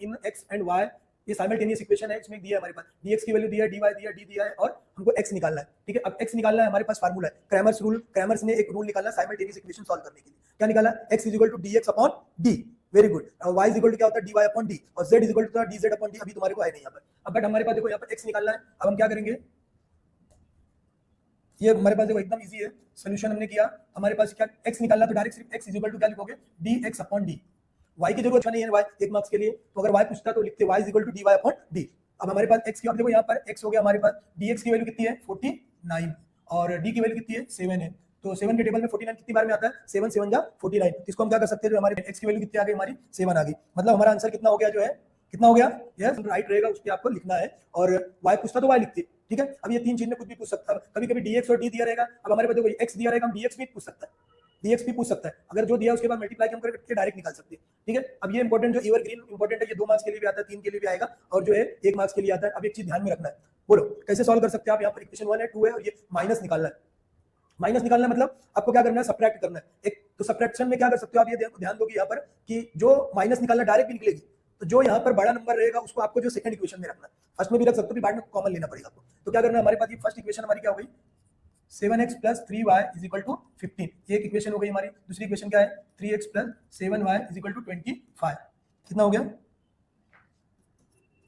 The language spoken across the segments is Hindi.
इन एक्स एंड वाई, ये साइमल्टेनियस इक्वेशन है, इसमें दिया है हमारे पास dx की वैल्यू दिया है, dy दिया है, d दिया है और हमको x निकालना है। ठीक है, अब x निकालना है, हमारे पास फार्मूला है क्रैमर्स रूल। क्रैमर्स ने एक रूल निकाला साइमल्टेनियस इक्वेशन सॉल्व करने के लिए। क्या निकाला? x dx upon d। Very good. y क्या होता है? dy अपॉन d और z dz अपॉन d। अभी तुम्हारे को है नहीं यहाँ पर। अब बट हमारे पास देखो यहाँ पर x निकालना है। अब हम क्या करेंगे, ये हमारे पास देखो एकदम इजी है, सोल्यूशन हमने किया। हमारे पास क्या x निकालना, तो डायरेक्ट सिर्फ x क्या लिखोगे? dx upon d। y की जरूरत नहीं है, y एक मार्क्स के लिए, तो अगर y पूछता तो लिखते y dy अपॉन d। अब हमारे पास x की, अब देखो यहाँ पर x हो गया हमारे पास, dx की वैल्यू कितनी है 49 और d की वैल्यू कितनी है 7 है। तो 7 के टेबल में 49 कितनी बार में आता है? 7 7 जा 49। इसको हम क्या कर सकते हैं, जो हमारे x की वैल्यू कितनी आ गई हमारी 7 आ गई। मतलब हमारा आंसर कितना हो गया, जो है कितना हो गया, यस राइट रहेगा, उस पर आपको लिखना है। और y पूछता तो y लिखते। ठीक है, अब ये तीन चीज में कुछ भी पूछ सकता है, कभी कभी dx और d दिया रहेगा। अब हमारे पास देखो x दिया रहेगा, हम dx भी पूछ सकता है, dx भी पूछ सकता है। अगर जो दिया उसके बाद मल्टीप्लाई हम करके डायरेक्ट निकाल सकते हैं। ठीक है, अब ये इंपॉर्टेंट, जो एवरग्रीन इंपॉर्टेंट है, ये 2 मार्क्स के लिए भी आता है, 3 के लिए भी आएगा और जो है 1 मार्क्स के लिए आता है। अब एक चीज ध्यान में रखना है, बोलो कैसे सॉल्व कर सकते हैं आप। यहाँ पर इक्वेशन 1 है, 2 है और ये माइनस निकालना है। माइनस निकालना मतलब आपको क्या करना है, सब्ट्रैक्ट करना है। एक तो सब्ट्रैक्शन में क्या कर सकते हो आप, ये ध्यान दोगे यहाँ पर कि जो माइनस निकालना डायरेक्ट भी निकलेगी, तो जो यहाँ पर बड़ा नंबर रहेगा उसको आपको जो सेकंड इक्वेशन में रखना है। फर्स्ट में भी रख सकते हो, बाद में कॉमन लेना पड़ेगा आपको। तो क्या करना है, हमारे पास ये फर्स्ट इक्वेशन हमारी क्या हो गई, 7x + 3y = 15। एक इक्वेशन हो गई हमारी। दूसरी इक्वेशन क्या है, 3x + 7y = 25। कितना हो गया,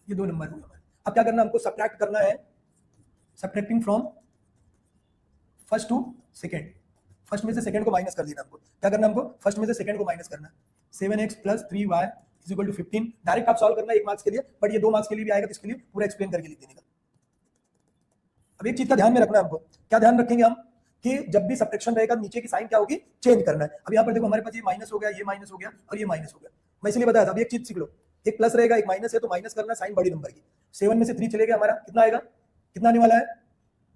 ये 2 नंबर हो गए हमारे। अब क्या करना, हमको सब्ट्रैक्ट करना है, subtracting from first to second. First में से सेकंड को माइनस कर देना हमको। क्या करना हमको, फर्स्ट में से सेकंड को माइनस करना। 7x + 3y = 15। डायरेक्ट आप सॉल्व करना 1 मार्क्स के लिए, बट ये 2 मार्क्स के लिए भी आएगा, तो इसके लिए पूरा एक्सप्लेन करके लिख देने का। अब एक चीज का ध्यान में रखना है हमको। क्या ध्यान रखेंगे हम, कि जब भी सब्ट्रैक्शन रहेगा नीचे की साइन क्या होगी, चेंज करना है। अब यहाँ पर देखो हमारे पास ये माइनस हो गया, ये माइनस हो गया और ये माइनस हो गया। मैं इसलिए बताया था, अब एक चीज सीख लो, एक प्लस रहेगा एक माइनस है, तो माइनस करना साइन बड़ी नंबर की। 7 में से 3 चले गया, हमारा कितना आएगा, कितना आने वाला है,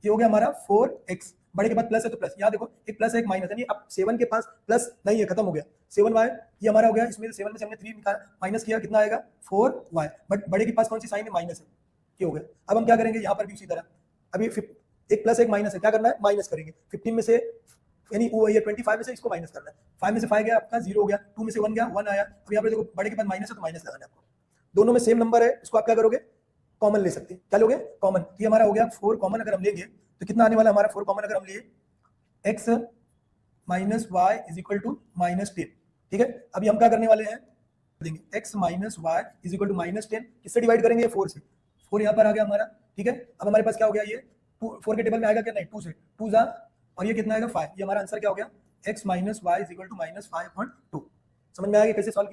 ये हो गया हमारा 4x। बड़े के बाद प्लस है तो प्लस, यहाँ देखो एक प्लस है एक माइनस है, नहीं अब 7 के पास प्लस नहीं है, खत्म हो गया। 7y ये हमारा हो गया, इसमें 7 में से हमने 3 माइनस किया, कितना आएगा 4y। बट बड़े के पास कौन सी साइन है, माइनस है, ये हो गया। अब हम क्या करेंगे, यहाँ पर भी उसी तरह, अभी एक प्लस एक माइनस है, क्या करना है, माइनस करेंगे। 15 में से यानी वो ये 25 में से इसको माइनस करना है। 5 में से 5 गया आपका 0 हो गया, 2 में से 1 गया 1 आया। अब यहाँ पर देखो बड़े के बाद माइनस है तो माइनस लगाना है आपको। दोनों में सेम नंबर है, इसको आप क्या करोगे, कॉमन ले सकते हैं। क्या लोगे, कॉमन। ये हमारा हो गया 4 कॉमन अगर हम लेंगे तो कितना आने वाला हमारा, 4 कॉमन अगर हम लिए, x - y = -10। ठीक है, अभी हम क्या करने वाले हैं, देंगे x - y = -10। किससे डिवाइड करेंगे, 4 से। 4 यहाँ पर आ गया हमारा। ठीक है, अब हमारे पास क्या हो गया, ये 4 के टेबल में आएगा क्या, नहीं 2 से, 2 जा और ये कितना आएगा 5। ये हमारा आंसर क्या हो गया, x - y = -5/2। समझ में आ गया कैसे सॉल्व